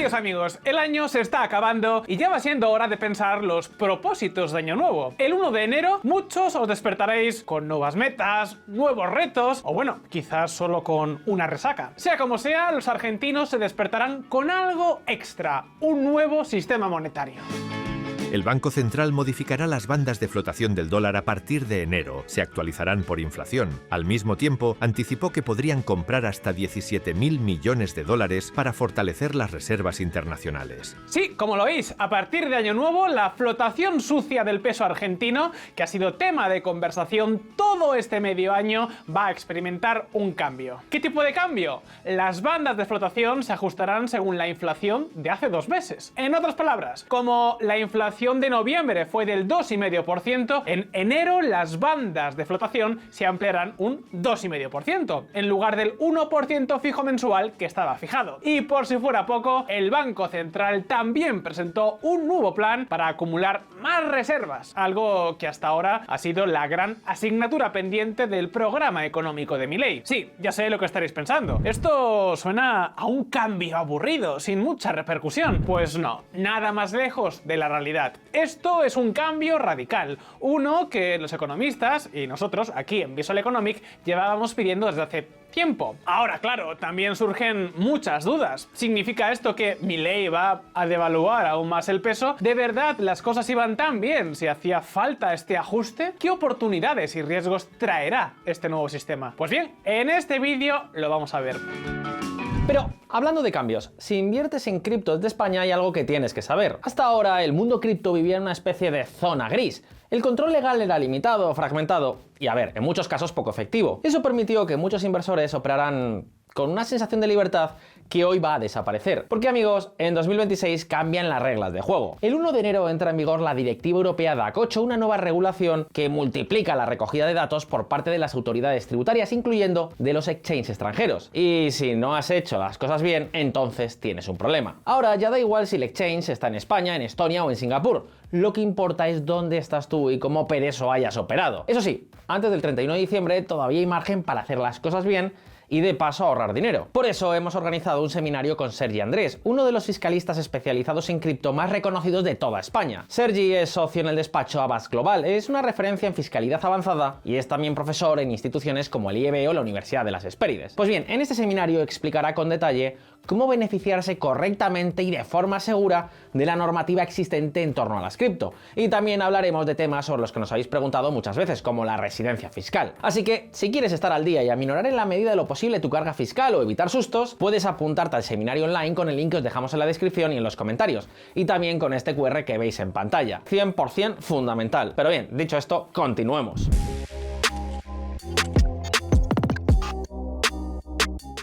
Queridos amigos, el año se está acabando y ya va siendo hora de pensar los propósitos de año nuevo. El 1 de enero muchos os despertaréis con nuevas metas, nuevos retos o bueno, quizás solo con una resaca. Sea como sea, los argentinos se despertarán con algo extra, un nuevo sistema monetario. El Banco Central modificará las bandas de flotación del dólar a partir de enero. Se actualizarán por inflación. Al mismo tiempo, anticipó que podrían comprar hasta 17.000 millones de dólares para fortalecer las reservas internacionales. Sí, como lo veis, a partir de año nuevo, la flotación sucia del peso argentino, que ha sido tema de conversación todo este medio año, va a experimentar un cambio. ¿Qué tipo de cambio? Las bandas de flotación se ajustarán según la inflación de hace 2 meses. En otras palabras, como la inflación de noviembre fue del 2,5%, en enero las bandas de flotación se ampliarán un 2,5%, en lugar del 1% fijo mensual que estaba fijado. Y por si fuera poco, el Banco Central también presentó un nuevo plan para acumular más reservas, algo que hasta ahora ha sido la gran asignatura pendiente del programa económico de Milei. Sí, ya sé lo que estaréis pensando. Esto suena a un cambio aburrido, sin mucha repercusión. Pues no, nada más lejos de la realidad. Esto es un cambio radical, uno que los economistas y nosotros aquí en Visual Economic llevábamos pidiendo desde hace tiempo. Ahora, claro, también surgen muchas dudas. ¿Significa esto que Milei va a devaluar aún más el peso? ¿De verdad las cosas iban tan bien si hacía falta este ajuste? ¿Qué oportunidades y riesgos traerá este nuevo sistema? Pues bien, en este vídeo lo vamos a ver. Pero, hablando de cambios, si inviertes en cripto desde España hay algo que tienes que saber. Hasta ahora, el mundo cripto vivía en una especie de zona gris. El control legal era limitado, fragmentado y, a ver, en muchos casos poco efectivo. Eso permitió que muchos inversores operaran con una sensación de libertad que hoy va a desaparecer. Porque, amigos, en 2026 cambian las reglas de juego. El 1 de enero entra en vigor la Directiva Europea DAC 8, una nueva regulación que multiplica la recogida de datos por parte de las autoridades tributarias, incluyendo de los exchanges extranjeros. Y si no has hecho las cosas bien, entonces tienes un problema. Ahora ya da igual si el exchange está en España, en Estonia o en Singapur. Lo que importa es dónde estás tú y cómo por eso hayas operado. Eso sí, antes del 31 de diciembre todavía hay margen para hacer las cosas bien y de paso ahorrar dinero. Por eso hemos organizado un seminario con Sergi Andrés, uno de los fiscalistas especializados en cripto más reconocidos de toda España. Sergi es socio en el despacho Avast Global, es una referencia en fiscalidad avanzada y es también profesor en instituciones como el IEB o la Universidad de las Hespérides. Pues bien, en este seminario explicará con detalle cómo beneficiarse correctamente y de forma segura de la normativa existente en torno a las cripto. Y también hablaremos de temas sobre los que nos habéis preguntado muchas veces, como la residencia fiscal. Así que, si quieres estar al día y aminorar en la medida de lo posible tu carga fiscal o evitar sustos, puedes apuntarte al seminario online con el link que os dejamos en la descripción y en los comentarios. Y también con este QR que veis en pantalla. 100% fundamental. Pero bien, dicho esto, continuemos.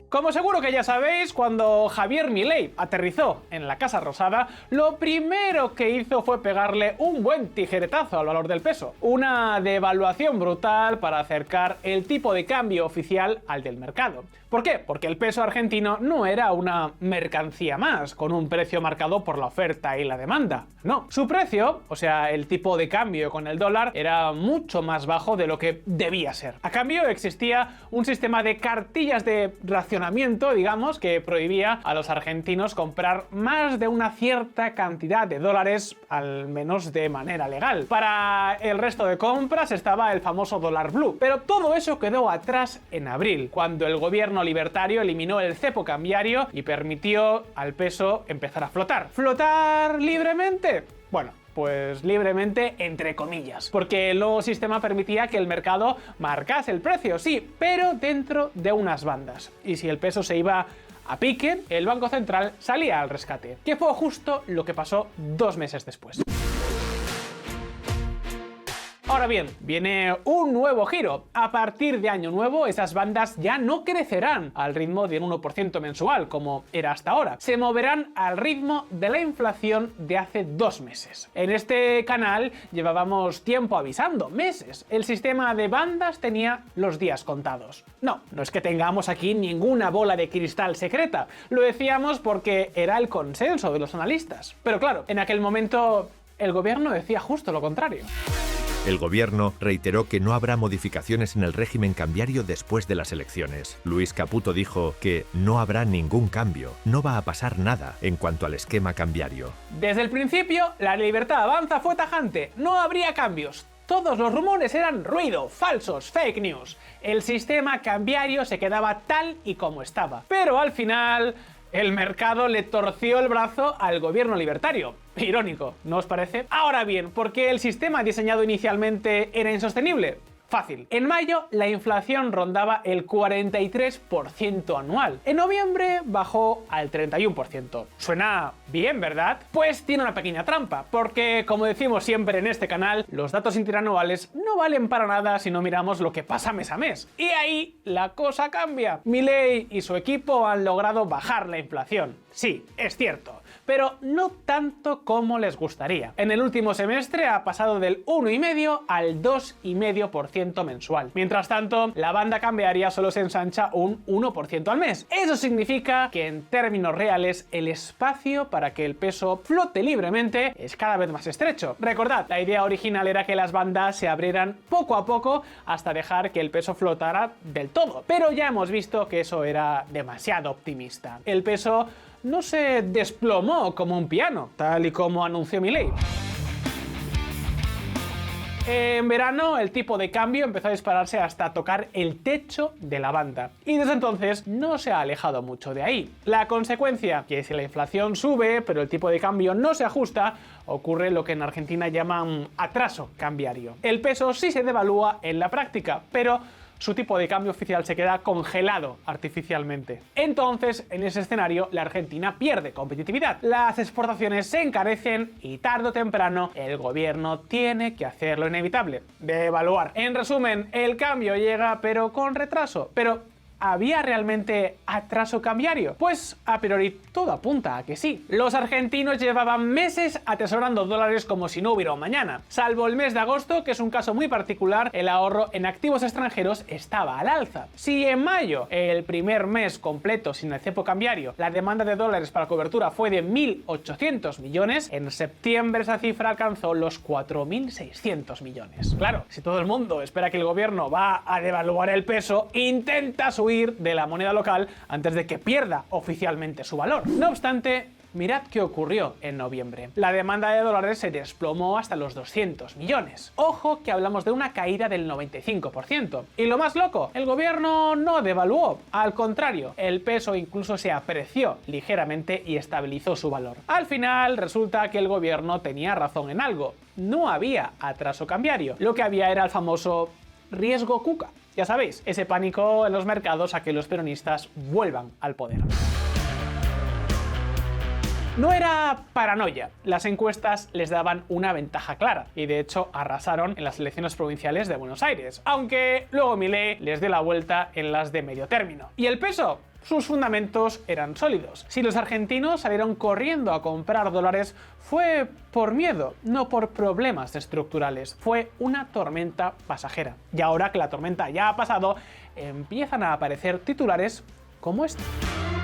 Como seguro que ya sabéis, cuando Javier Milei aterrizó en la Casa Rosada, lo primero que hizo fue pegarle un buen tijeretazo al valor del peso. Una devaluación brutal para acercar el tipo de cambio oficial al del mercado. ¿Por qué? Porque el peso argentino no era una mercancía más, con un precio marcado por la oferta y la demanda. No, su precio, o sea, el tipo de cambio con el dólar, era mucho más bajo de lo que debía ser. A cambio, existía un sistema de cartillas de racionamiento, digamos, que prohibía a los argentinos comprar más de una cierta cantidad de dólares, al menos de manera legal. Para el resto de compras estaba el famoso dólar blue, pero todo eso quedó atrás en abril, cuando el gobierno libertario eliminó el cepo cambiario y permitió al peso empezar a flotar. ¿Flotar libremente? Bueno, pues libremente entre comillas, porque el nuevo sistema permitía que el mercado marcase el precio, sí, pero dentro de unas bandas. Y si el peso se iba a pique, el Banco Central salía al rescate, que fue justo lo que pasó 2 meses después. Ahora bien, viene un nuevo giro. A partir de año nuevo, esas bandas ya no crecerán al ritmo de un 1% mensual, como era hasta ahora. Se moverán al ritmo de la inflación de hace 2 meses. En este canal llevábamos tiempo avisando, meses. El sistema de bandas tenía los días contados. No es que tengamos aquí ninguna bola de cristal secreta. Lo decíamos porque era el consenso de los analistas. Pero claro, en aquel momento el gobierno decía justo lo contrario. El gobierno reiteró que no habrá modificaciones en el régimen cambiario después de las elecciones. Luis Caputo dijo que no habrá ningún cambio, no va a pasar nada en cuanto al esquema cambiario. Desde el principio, la Libertad Avanza fue tajante, no habría cambios. Todos los rumores eran ruido, falsos, fake news. El sistema cambiario se quedaba tal y como estaba. Pero al final, el mercado le torció el brazo al gobierno libertario. Irónico, ¿no os parece? Ahora bien, ¿por qué el sistema diseñado inicialmente era insostenible? Fácil. En mayo la inflación rondaba el 43% anual. En noviembre bajó al 31%. Suena bien, ¿verdad? Pues tiene una pequeña trampa, porque como decimos siempre en este canal, los datos interanuales no valen para nada si no miramos lo que pasa mes a mes. Y ahí la cosa cambia. Milei y su equipo han logrado bajar la inflación. Sí, es cierto, pero no tanto como les gustaría. En el último semestre ha pasado del 1,5 al 2,5% mensual. Mientras tanto, la banda cambiaria solo se ensancha un 1% al mes. Eso significa que en términos reales el espacio para que el peso flote libremente es cada vez más estrecho. Recordad, la idea original era que las bandas se abrieran poco a poco hasta dejar que el peso flotara del todo. Pero ya hemos visto que eso era demasiado optimista. El peso no se desplomó como un piano, tal y como anunció Milei. En verano el tipo de cambio empezó a dispararse hasta tocar el techo de la banda y desde entonces no se ha alejado mucho de ahí. La consecuencia, que si la inflación sube pero el tipo de cambio no se ajusta, ocurre lo que en Argentina llaman atraso cambiario. El peso sí se devalúa en la práctica, pero su tipo de cambio oficial se queda congelado artificialmente. Entonces, en ese escenario, la Argentina pierde competitividad. Las exportaciones se encarecen y tarde o temprano el gobierno tiene que hacer lo inevitable, devaluar. En resumen, el cambio llega pero con retraso. Pero ¿había realmente atraso cambiario? Pues a priori todo apunta a que sí. Los argentinos llevaban meses atesorando dólares como si no hubiera un mañana. Salvo el mes de agosto, que es un caso muy particular, el ahorro en activos extranjeros estaba al alza. Si en mayo, el primer mes completo sin el cepo cambiario, la demanda de dólares para cobertura fue de 1.800 millones, en septiembre esa cifra alcanzó los 4.600 millones. Claro, si todo el mundo espera que el gobierno va a devaluar el peso, intenta subir de la moneda local antes de que pierda oficialmente su valor. No obstante, mirad qué ocurrió en noviembre. La demanda de dólares se desplomó hasta los 200 millones. Ojo que hablamos de una caída del 95%. Y lo más loco, el gobierno no devaluó. Al contrario, el peso incluso se apreció ligeramente y estabilizó su valor. Al final resulta que el gobierno tenía razón en algo. No había atraso cambiario. Lo que había era el famoso riesgo Cuca. Ya sabéis, ese pánico en los mercados a que los peronistas vuelvan al poder. No era paranoia, las encuestas les daban una ventaja clara y de hecho arrasaron en las elecciones provinciales de Buenos Aires, aunque luego Milei les dio la vuelta en las de medio término. ¿Y el peso? Sus fundamentos eran sólidos. Si los argentinos salieron corriendo a comprar dólares fue por miedo, no por problemas estructurales. Fue una tormenta pasajera. Y ahora que la tormenta ya ha pasado, empiezan a aparecer titulares como este.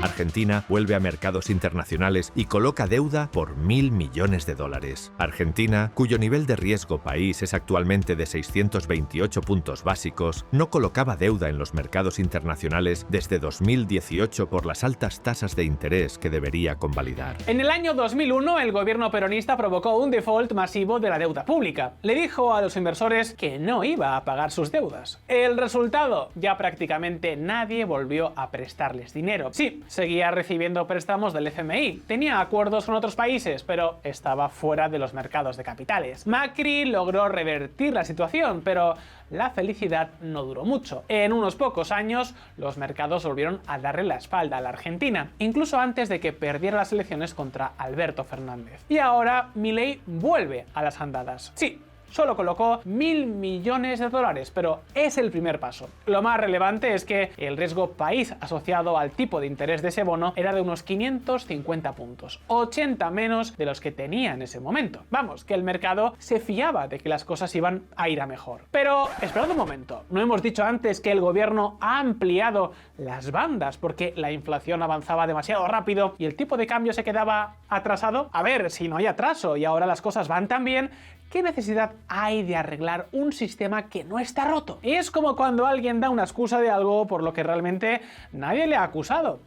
Argentina vuelve a mercados internacionales y coloca deuda por 1.000 millones de dólares. Argentina, cuyo nivel de riesgo país es actualmente de 628 puntos básicos, no colocaba deuda en los mercados internacionales desde 2018 por las altas tasas de interés que debería convalidar. En el año 2001, el gobierno peronista provocó un default masivo de la deuda pública. Le dijo a los inversores que no iba a pagar sus deudas. El resultado, ya prácticamente nadie volvió a prestarles dinero. Sí, seguía recibiendo préstamos del FMI, tenía acuerdos con otros países, pero estaba fuera de los mercados de capitales. Macri logró revertir la situación, pero la felicidad no duró mucho. En unos pocos años, los mercados volvieron a darle la espalda a la Argentina, incluso antes de que perdiera las elecciones contra Alberto Fernández. Y ahora Milei vuelve a las andadas. Sí, solo colocó 1.000 millones de dólares, pero es el primer paso. Lo más relevante es que el riesgo país asociado al tipo de interés de ese bono era de unos 550 puntos, 80 menos de los que tenía en ese momento. Vamos, que el mercado se fiaba de que las cosas iban a ir a mejor. Pero esperad un momento, ¿no hemos dicho antes que el gobierno ha ampliado las bandas porque la inflación avanzaba demasiado rápido y el tipo de cambio se quedaba atrasado? A ver, si no hay atraso y ahora las cosas van tan bien, ¿qué necesidad hay de arreglar un sistema que no está roto? Es como cuando alguien da una excusa de algo por lo que realmente nadie le ha acusado.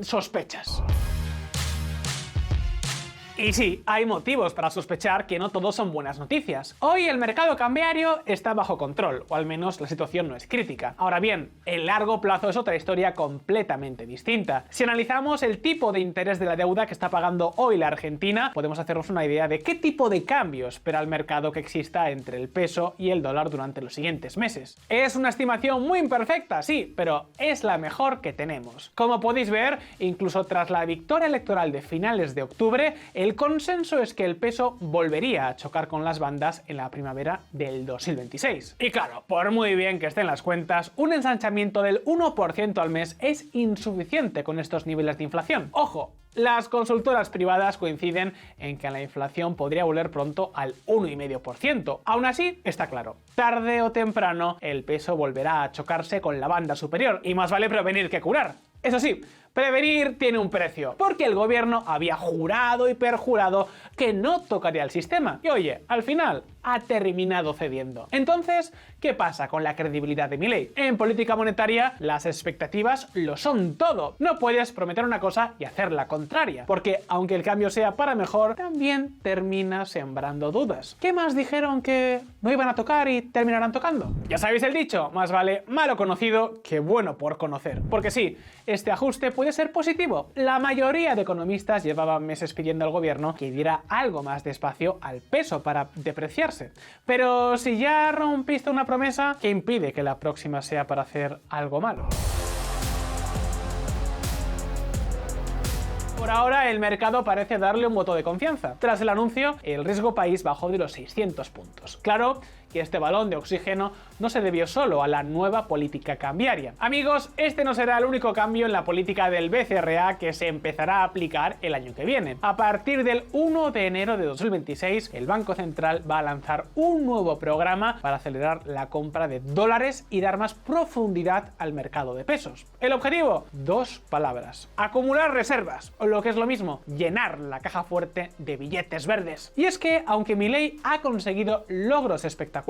Sospechas. Y sí, hay motivos para sospechar que no todos son buenas noticias. Hoy el mercado cambiario está bajo control, o al menos la situación no es crítica. Ahora bien, el largo plazo es otra historia completamente distinta. Si analizamos el tipo de interés de la deuda que está pagando hoy la Argentina, podemos hacernos una idea de qué tipo de cambio espera el mercado que exista entre el peso y el dólar durante los siguientes meses. Es una estimación muy imperfecta, sí, pero es la mejor que tenemos. Como podéis ver, incluso tras la victoria electoral de finales de octubre, el consenso es que el peso volvería a chocar con las bandas en la primavera del 2026. Y claro, por muy bien que estén las cuentas, un ensanchamiento del 1% al mes es insuficiente con estos niveles de inflación. ¡Ojo! Las consultoras privadas coinciden en que la inflación podría volver pronto al 1,5%. Aún así, está claro, tarde o temprano el peso volverá a chocarse con la banda superior y más vale prevenir que curar. Eso sí, prevenir tiene un precio, porque el gobierno había jurado y perjurado que no tocaría el sistema. Y oye, al final ha terminado cediendo. Entonces, ¿qué pasa con la credibilidad de Milei? En política monetaria, las expectativas lo son todo. No puedes prometer una cosa y hacer la contraria, porque aunque el cambio sea para mejor, también termina sembrando dudas. ¿Qué más dijeron que no iban a tocar y terminarán tocando? Ya sabéis el dicho, más vale malo conocido que bueno por conocer. Porque sí, este ajuste puede ser positivo. La mayoría de economistas llevaban meses pidiendo al gobierno que diera algo más de espacio al peso para depreciarse. Pero si ya rompiste una promesa, ¿qué impide que la próxima sea para hacer algo malo? Por ahora, el mercado parece darle un voto de confianza. Tras el anuncio, el riesgo país bajó de los 600 puntos. Claro que este balón de oxígeno no se debió solo a la nueva política cambiaria. Amigos, este no será el único cambio en la política del BCRA que se empezará a aplicar el año que viene. A partir del 1 de enero de 2026, el Banco Central va a lanzar un nuevo programa para acelerar la compra de dólares y dar más profundidad al mercado de pesos. El objetivo, 2 palabras: acumular reservas, o lo que es lo mismo, llenar la caja fuerte de billetes verdes. Y es que, aunque Milei ha conseguido logros espectaculares,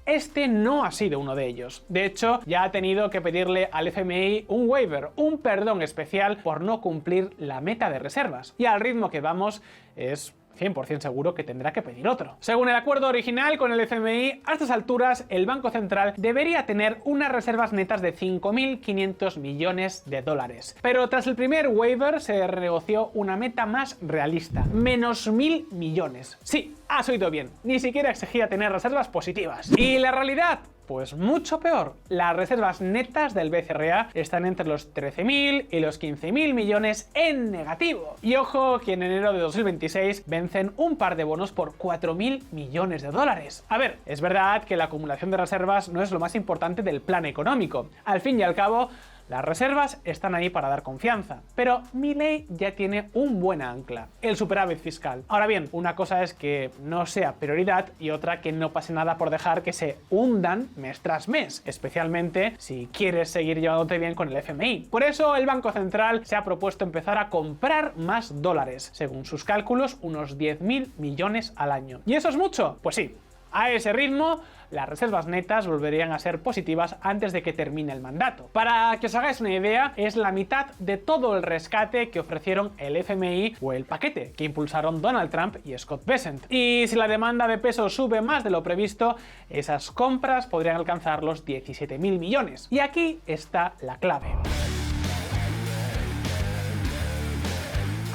este no ha sido uno de ellos. De hecho, ya ha tenido que pedirle al FMI un waiver, un perdón especial por no cumplir la meta de reservas. Y al ritmo que vamos, es 100% seguro que tendrá que pedir otro. Según el acuerdo original con el FMI, a estas alturas el Banco Central debería tener unas reservas netas de 5.500 millones de dólares. Pero tras el primer waiver se renegoció una meta más realista, menos 1.000 millones. Sí, has oído bien, ni siquiera exigía tener reservas positivas. ¿Y la realidad? Pues mucho peor. Las reservas netas del BCRA están entre los 13.000 y los 15.000 millones en negativo. Y ojo que en enero de 2026 vencen un par de bonos por 4.000 millones de dólares. A ver, es verdad que la acumulación de reservas no es lo más importante del plan económico. Al fin y al cabo, las reservas están ahí para dar confianza, pero Milei ya tiene un buen ancla, el superávit fiscal. Ahora bien, una cosa es que no sea prioridad y otra que no pase nada por dejar que se hundan mes tras mes, especialmente si quieres seguir llevándote bien con el FMI. Por eso el Banco Central se ha propuesto empezar a comprar más dólares, según sus cálculos unos 10.000 millones al año. ¿Y eso es mucho? Pues sí. A ese ritmo, las reservas netas volverían a ser positivas antes de que termine el mandato. Para que os hagáis una idea, es la mitad de todo el rescate que ofrecieron el FMI o el paquete que impulsaron Donald Trump y Scott Bessent. Y si la demanda de pesos sube más de lo previsto, esas compras podrían alcanzar los 17.000 millones. Y aquí está la clave.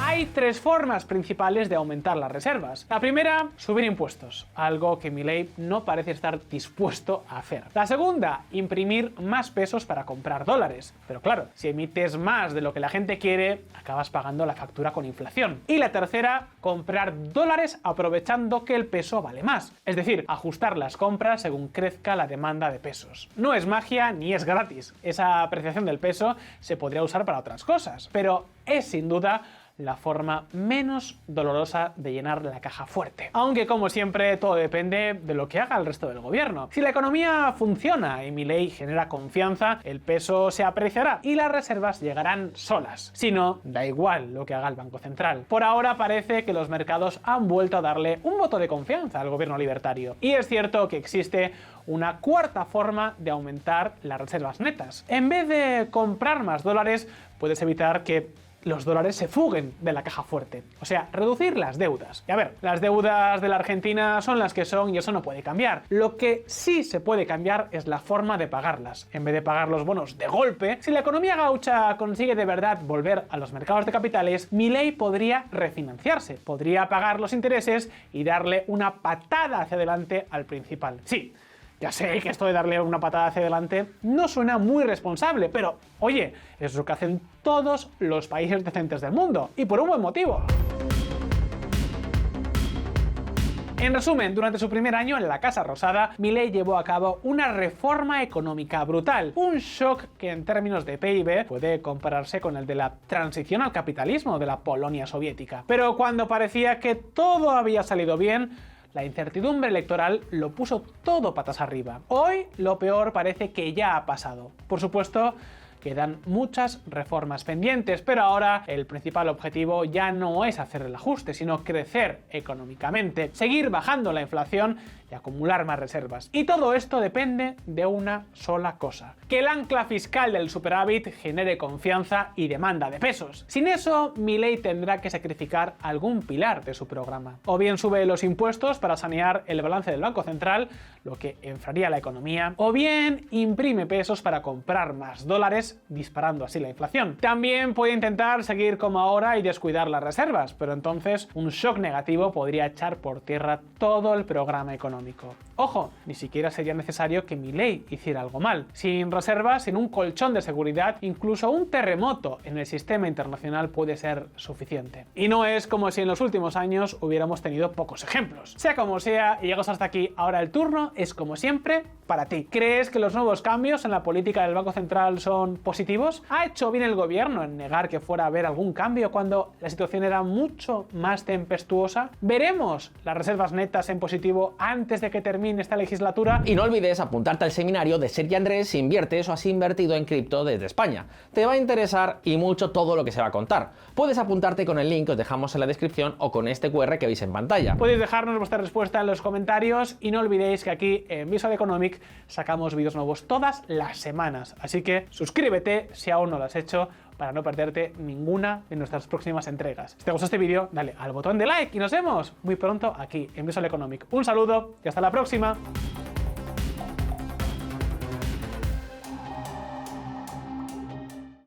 Hay 3 formas principales de aumentar las reservas. La primera, subir impuestos, algo que Milei no parece estar dispuesto a hacer. La segunda, imprimir más pesos para comprar dólares. Pero claro, si emites más de lo que la gente quiere, acabas pagando la factura con inflación. Y la tercera, comprar dólares aprovechando que el peso vale más. Es decir, ajustar las compras según crezca la demanda de pesos. No es magia ni es gratis. Esa apreciación del peso se podría usar para otras cosas, pero es sin duda la forma menos dolorosa de llenar la caja fuerte. Aunque, como siempre, todo depende de lo que haga el resto del gobierno. Si la economía funciona y Milei genera confianza, el peso se apreciará y las reservas llegarán solas. Si no, da igual lo que haga el Banco Central. Por ahora parece que los mercados han vuelto a darle un voto de confianza al gobierno libertario. Y es cierto que existe una cuarta forma de aumentar las reservas netas. En vez de comprar más dólares, puedes evitar que los dólares se fuguen de la caja fuerte. O sea, reducir las deudas. Y a ver, las deudas de la Argentina son las que son y eso no puede cambiar. Lo que sí se puede cambiar es la forma de pagarlas. En vez de pagar los bonos de golpe, si la economía gaucha consigue de verdad volver a los mercados de capitales, Milei podría refinanciarse, podría pagar los intereses y darle una patada hacia adelante al principal. Sí, ya sé que esto de darle una patada hacia adelante no suena muy responsable, pero oye, es lo que hacen todos los países decentes del mundo, y por un buen motivo. En resumen, durante su primer año en la Casa Rosada, Milei llevó a cabo una reforma económica brutal, un shock que en términos de PIB puede compararse con el de la transición al capitalismo de la Polonia soviética. Pero cuando parecía que todo había salido bien, la incertidumbre electoral lo puso todo patas arriba. Hoy lo peor parece que ya ha pasado. Por supuesto, quedan muchas reformas pendientes, pero ahora el principal objetivo ya no es hacer el ajuste, sino crecer económicamente, seguir bajando la inflación y acumular más reservas. Y todo esto depende de una sola cosa: que el ancla fiscal del superávit genere confianza y demanda de pesos. Sin eso, Milei tendrá que sacrificar algún pilar de su programa. O bien sube los impuestos para sanear el balance del Banco Central, lo que enfriaría la economía, o bien imprime pesos para comprar más dólares, disparando así la inflación. También puede intentar seguir como ahora y descuidar las reservas, pero entonces un shock negativo podría echar por tierra todo el programa económico. Ojo, ni siquiera sería necesario que Milei hiciera algo mal. Sin reservas, sin un colchón de seguridad, incluso un terremoto en el sistema internacional puede ser suficiente. Y no es como si en los últimos años hubiéramos tenido pocos ejemplos. Sea como sea, y llegas hasta aquí, ahora el turno es, como siempre, para ti. ¿Crees que los nuevos cambios en la política del Banco Central son positivos? ¿Ha hecho bien el gobierno en negar que fuera a haber algún cambio cuando la situación era mucho más tempestuosa? ¿Veremos las reservas netas en positivo antes de que termine esta legislatura? Y no olvides apuntarte al seminario de Sergi Andrés si inviertes o has invertido en cripto desde España. Te va a interesar y mucho todo lo que se va a contar. Puedes apuntarte con el link que os dejamos en la descripción o con este QR que veis en pantalla. Podéis dejarnos vuestra respuesta en los comentarios y no olvidéis que aquí en Visual Economic sacamos vídeos nuevos todas las semanas. Así que suscríbete si aún no lo has hecho para no perderte ninguna de nuestras próximas entregas. Si te gustó este vídeo, dale al botón de like y nos vemos muy pronto aquí en Visual Economic. Un saludo y hasta la próxima.